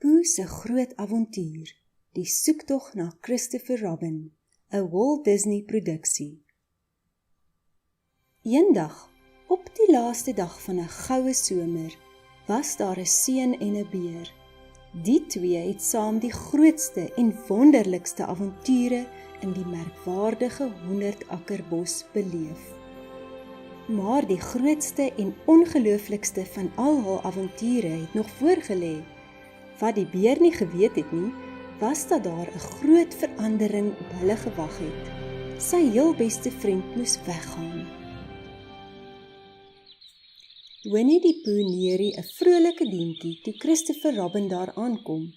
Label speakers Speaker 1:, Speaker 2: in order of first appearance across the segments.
Speaker 1: Pooh se groot avontuur, die soektog na Christopher Robin, 'n Walt Disney produksie. Eendag, op die laaste dag van 'n goue somer, was daar 'n seun en 'n beer. Die twee het saam die grootste en wonderlikste avonture in die merkwaardige 100 akkerbos beleef. Maar die grootste en ongelooflikste van al hul avonture het nog voorgelê. Wat die beer nie geweet het nie, was dat daar 'n groot verandering op hulle gewag het. Sy heel beste vriend moes weggaan. Winnie die Pooh neerie 'n vrolike dientjie toe Christopher Robin daar aankom.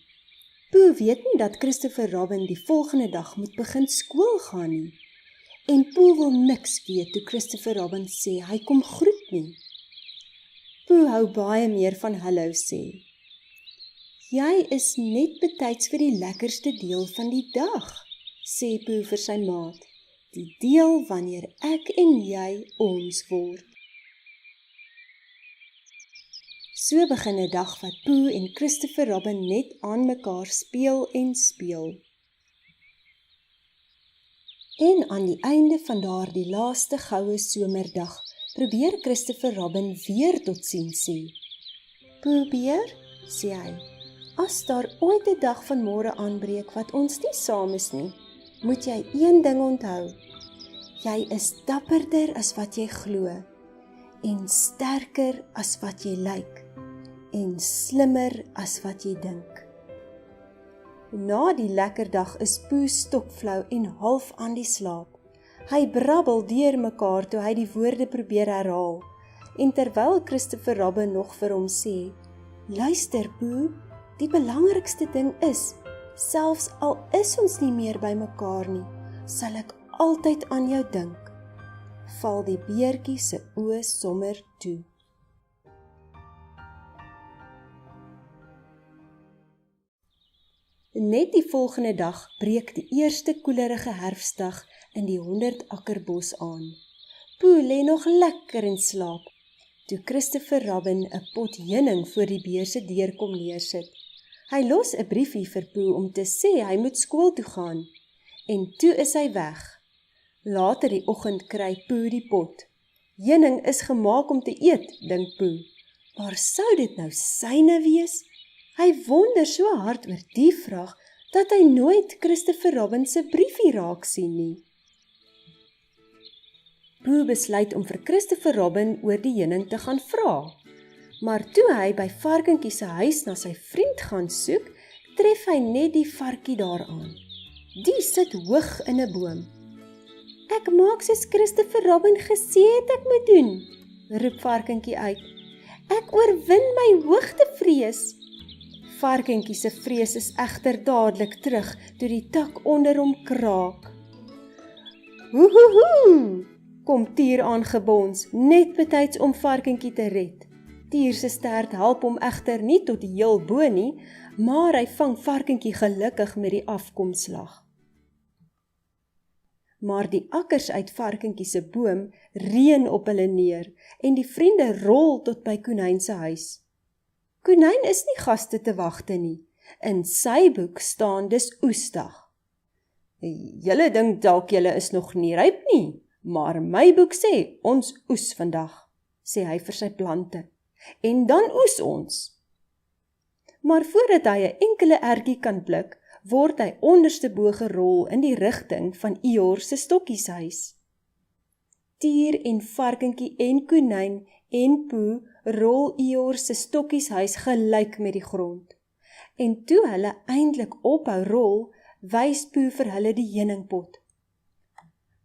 Speaker 1: Pooh weet nie dat Christopher Robin die volgende dag moet begin skool gaan nie. En Pooh wil niks weet toe Christopher Robin sê hy kom groet nie. Pooh hou baie meer van hallo sê. Jy is net betyds vir die lekkerste deel van die dag, sê Pooh vir sy maat. Die deel wanneer ek en jy ons word. So begin 'n dag wat Pooh en Christopher Robin net aan mekaar speel en speel. En aan die einde van daardie laaste goue somerdag, probeer Christopher Robin weer totsiens sê. Pooh beer, sê hy, as daar ooit 'n dag van môre aanbreek wat ons nie saam is nie, moet jy een ding onthou. Jy is dapperder as wat jy glo, en sterker as wat jy lyk, en slimmer as wat jy dink. Na die lekker dag is Pooh stokflou en half aan die slaap. Hy brabbel deur mekaar toe hy die woorde probeer herhaal, en terwyl Christopher Robin nog vir hom sê, luister Pooh, die belangrikste ding is, selfs al is ons nie meer by mekaar nie, sal ek altyd aan jou dink, val die beertjie se oë sommer toe. Net die volgende dag breek die eerste koelerige herfsdag in die 100 akkerbos aan. Pooh lê nog lekker in slaap, toe Christopher Robin 'n pot heuning voor die beer se deur kom neersit. Hy los 'n briefie vir Pooh om te sê hy moet skool toe gaan, en toe is hy weg. Later die oggend kry Pooh die pot. Heuning is gemaak om te eet, dink Pooh, maar sou dit nou syne wees? Hy wonder so hard oor die vraag, dat hy nooit Christopher Robin se briefie raak sien nie. Pooh besluit om vir Christopher Robin oor die heuning te gaan vra. Maar toe hy by Varkentjie se huis na sy vriend gaan soek, tref hy net die varkie daaraan. Die sit hoog in 'n boom. Ek maak soos Christopher Robin gesê het ek moet doen, roep Varkentjie uit. Ek oorwin my hoogtevrees. Varkentjie se vrees is egter dadelik terug, toe die tak onder hom kraak. Hoehoehoe, kom Tier aangebons, net betyds om Varkentjie te red. Tier se stert help hom egter nie tot die heel bo nie, maar hy vang Varkentjie gelukkig met die afkomslag. Maar die akkers uit Varkentjie se boom reën op hulle neer, en die vriende rol tot by Konyn se huis. Konyn is nie gaste te wagte nie. In sy boek staan dis oesdag. Julle dink dalk julle is nog nie ryp nie, maar my boek sê ons oes vandag, sê hy vir sy plante. En dan oes ons. Maar voordat hy 'n enkele ertjie kan pluk, word hy onderste bo gerol in die rigting van Eeyore se stokkieshuis. Tier en Varkentjie en Konyn en Pooh rol Eeyore se stokkieshuis gelyk met die grond. En toe hulle eindelik ophou rol, wys Pooh vir hulle die heuningpot.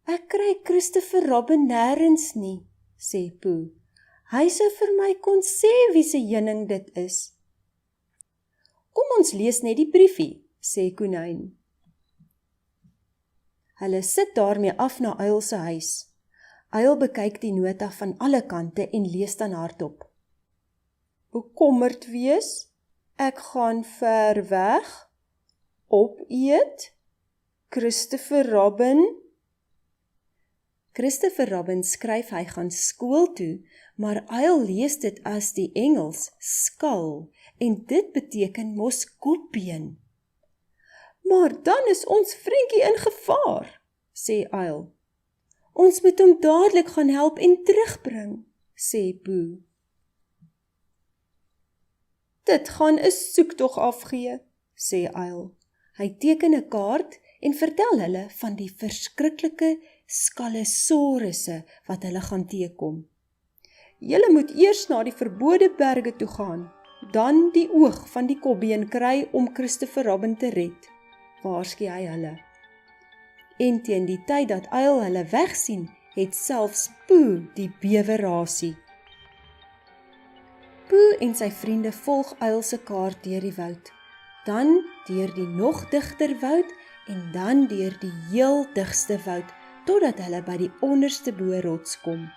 Speaker 1: Ek kry Christopher Robin nêrens nie, sê Pooh. Hy sou vir my kon sê wie se heuning dit is. Kom ons lees net die briefie, sê Konyn. Hulle sit daarmee af na Uil se huis. Uil bekyk die nota van alle kante en lees dan hardop. Bekommerd wees, ek gaan ver weg, opeet, Christopher Robin. Christopher Robin skryf hy gaan skool toe, maar Uil lees dit as die Engels skal en dit beteken mos kopbeen. Maar dan is ons vriendjie in gevaar, sê Uil. Ons moet hom dadelik gaan help en terugbring, sê Pooh. Dit gaan 'n soektog afgee, sê Uil. Hy teken 'n kaart en vertel hulle van die verskriklike skalesaurusse wat hulle gaan teekom. Julle moet eers na die verbode berge toe gaan, dan die oog van die kopbeen kry om Christopher Robin te red, waarsku hy hulle. En teen die tyd dat Uil hulle wegsien, het selfs Pooh die bewe rasie. Pooh en sy vriende volg Uil se kaart deur die woud, dan deur die nog digter woud en dan deur die heel digste woud, totdat hulle by die onderste boorots kom.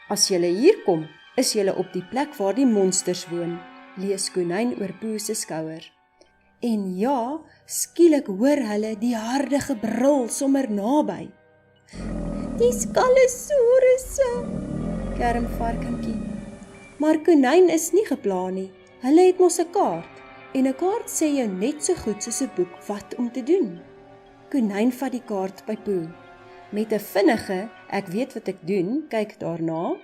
Speaker 1: As julle hier kom, is julle op die plek waar die monsters woon, lees Konyn oor Pooh se skouer. En ja, skielik hoor hulle die harde gebrul sommer naby. Die skalesaurusse, kerm varkentjie. Maar Konyn is nie gepla nie, hulle het mos 'n kaart, en 'n kaart sê jou net so goed soos 'n boek wat om te doen. Konyn vat die kaart by Pooh. Met 'n vinnige, ek weet wat ek doen, kyk daarna,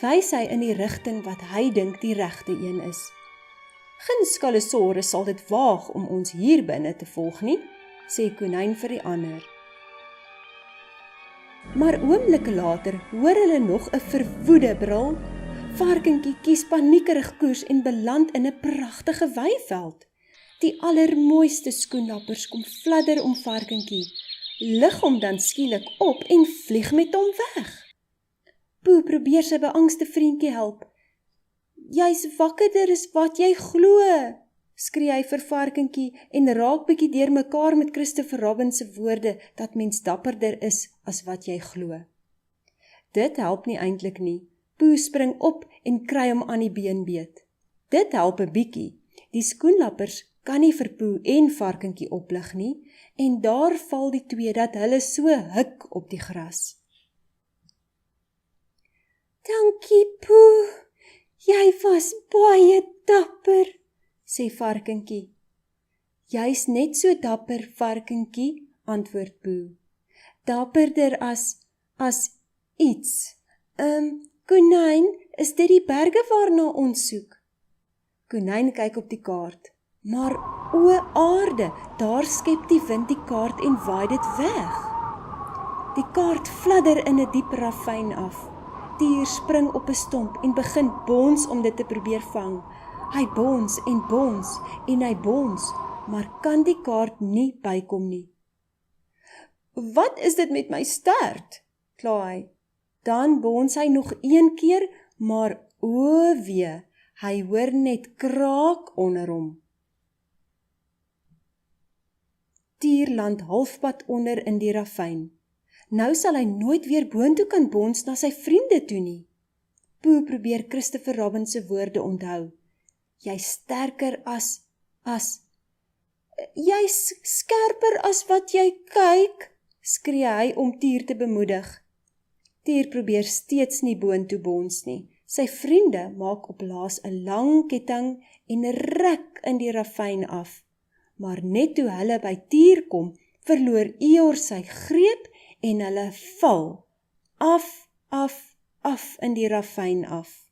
Speaker 1: wys hy in die rigting wat hy dink die regte een is. Geen skalesaurus sal dit waag om ons hier binne te volg nie, sê Konyn vir die ander. Maar oomblikke later hoor hulle nog 'n verwoede brul. Varkentjie kies paniekerig koers en beland in 'n pragtige weiveld. Die allermooiste skoenlappers kom fladder om Varkentjie, lig hom dan skielik op en vlieg met hom weg. Pooh probeer sy beangste vriendjie help. Jy's wakkerder as wat jy glo, skree hy vir Varkentjie en raak bietjie deurmekaar met Christopher Robin se woorde dat mens dapperder is as wat jy glo. Dit help nie eintlik nie. Pooh spring op en kry hom aan die been beet. Dit help 'n bietjie. Die skoenlappers kan nie vir Pooh en Varkentjie oplig nie, en daar val die twee dat hulle so huk op die gras. Dankie Pooh, jy was baie dapper, sê Varkentjie. Jy's net so dapper, Varkentjie, antwoord Pooh. Dapperder as iets. Konyn, is dit die berge waarna ons soek? Konyn kyk op die kaart, maar o aarde, daar skep die wind die kaart en waai dit weg. Die kaart fladder in 'n diep ravyn af. Dier spring op 'n stomp en begin bons om dit te probeer vang. Hy bons en hy bons, maar kan die kaart nie bykom nie. Wat is dit met my stert? Kla hy. Dan bons hy nog een keer, maar o wee, hy hoor net kraak onder hom. Tier land halfpad onder in die ravyn. Nou sal hy nooit weer boontoe kan bons na sy vriende toe nie. Pooh probeer Christopher Robin se woorde onthou. Jy's sterker jy's skerper as wat jy kyk, skree hy om Tier te bemoedig. Tier probeer steeds nie boontoe bons nie. Sy vriende maak op laas 'n lang ketting en rek in die ravyn af. Maar net toe hulle by Tier kom, verloor Eeyore sy greep en hulle val af in die ravyn af.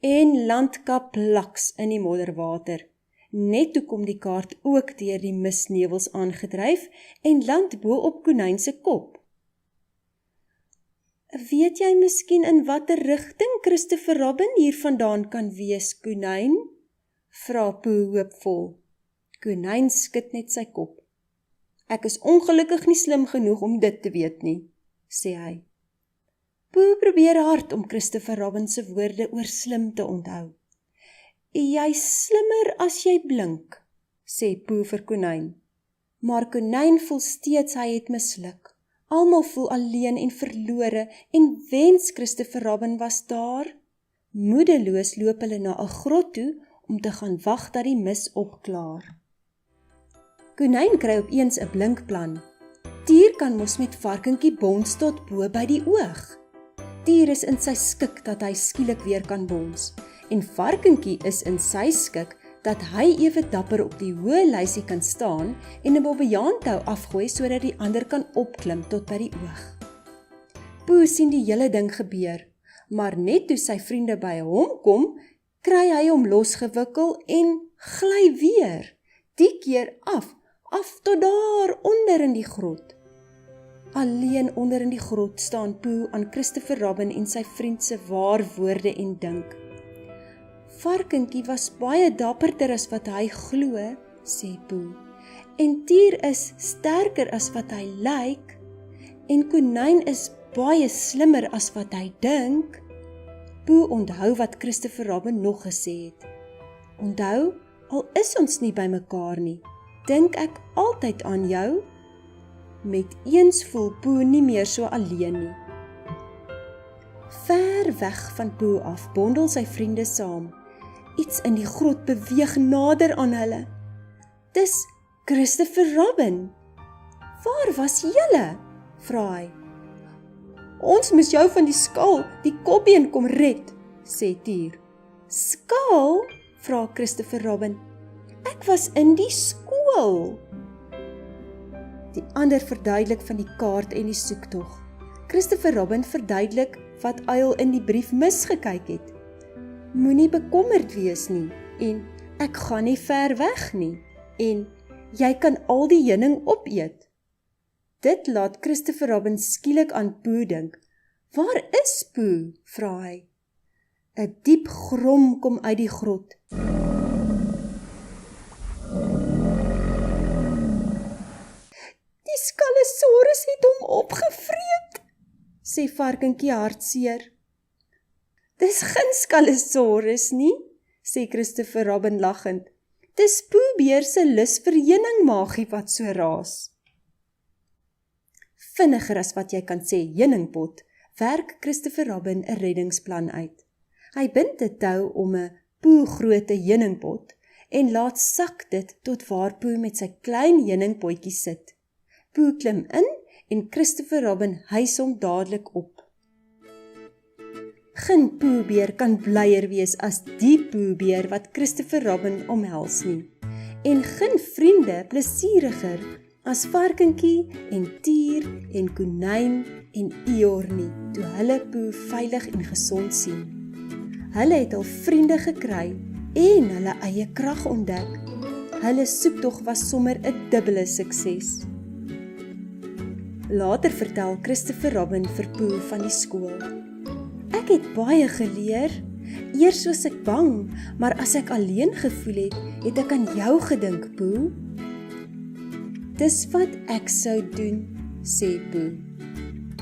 Speaker 1: En land kaplaks in die modderwater. Net toe kom die kaart ook deur die misnevels aangedryf en land bo op Konyn se kop. Weet jy miskien in watter rigting Christopher Robin hier vandaan kan wees, Konyn? Vra Pooh hoopvol. Konyn skud net sy kop. Ek is ongelukkig nie slim genoeg om dit te weet nie, sê hy. Pooh probeer hard om Christopher Robin se woorde oor slim te onthou. Jy's slimmer as jy blink, sê Pooh vir Konyn. Maar Konyn voel steeds hy het misluk. Almal voel alleen en verlore en wens Christopher Robin was daar. Moedeloos loop hulle na 'n grot toe om te gaan wag dat die mis opklaar. Konyn kry opeens 'n blink plan. Tier kan mos met Varkentjie bons tot bo by die oog. Tier is in sy skik dat hy skielik weer kan bons. en varkenkie is in sy skik dat hy ewe dapper op die hoë lysie kan staan en 'n bobbejaantou afgooi sodat die ander kan opklim tot by die oog. Pooh sien die hele ding gebeur, maar net toe sy vriende by hom kom, kry hy hom losgewikkel en gly weer, die keer af tot daar onder in die grot. Alleen onder in die grot staan Pooh aan Christopher Robin en sy vriend se waar woorde en dink. Varkenkie was baie dapperder as wat hy glo, sê Pooh, en Tier is sterker as wat hy lyk, en Konyn is baie slimmer as wat hy dink. Pooh onthou wat Christopher Robin nog gesê het. Onthou, al is ons nie by mekaar nie, dink ek altyd aan jou. Met eens voel Pooh nie meer so alleen nie. Ver weg van Pooh af bondel sy vriende saam. Iets in die grot beweeg nader aan hulle. Dis Christopher Robin. Waar was julle? Vra hy. Ons moes jou van die skaal, die kopbeen kom red, sê Tier. Skaal? Vra Christopher Robin. Ek was in die skool. Die ander verduidelik van die kaart en die soektog. Christopher Robin verduidelik wat Uil in die brief misgekyk het. Moenie bekommerd wees nie, en ek gaan nie ver weg nie, en jy kan al die heuning opeet. Dit laat Christopher Robin skielik aan Pooh dink. Waar is Pooh? Vra hy. 'n diep grom kom uit die grot. Die Skallosaurus het hom opgevreet, sê varkenkie hartseer. Dis geen Skallosaurus nie, sê Christopher Robin lachend. Dis Pooh Beer se lus vir heuningmagie wat so raas. Vinniger as wat jy kan sê heuningpot, werk Christopher Robin 'n reddingsplan uit. Hy bind 'n tou om 'n Pooh-groote heuningpot en laat sak dit tot waar Pooh met sy klein heuningpotjie sit. Pooh klim in en Christopher Robin hys hom dadelik op. Geen Pooh Beer kan blyer wees as die Pooh Beer wat Christopher Robin omhels nie. En geen vriende plesieriger as varkenkie en Tier en Konyn en Eeyore nie, toe hulle Pooh veilig en gesond sien. Hulle het al vriende gekry en hulle eie krag ontdek. Hulle soektog was sommer 'n dubbele sukses. Later vertel Christopher Robin vir Pooh van die skool. Ek het baie geleer. Eers was ek bang, maar as ek alleen gevoel het, het ek aan jou gedink, Pooh. Dis wat ek sou doen, sê Pooh.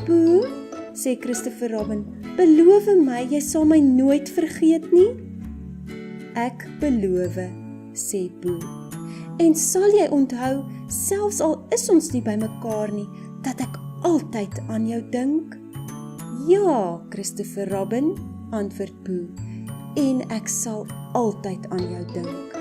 Speaker 1: Pooh, sê Christopher Robin, beloof my, jy sal my nooit vergeet nie? Ek beloof, sê Pooh. En sal jy onthou, selfs al is ons nie by mekaar nie, dat ek altyd aan jou dink? Ja, Christopher Robin, antwoord Pooh, en ek sal altyd aan jou dink.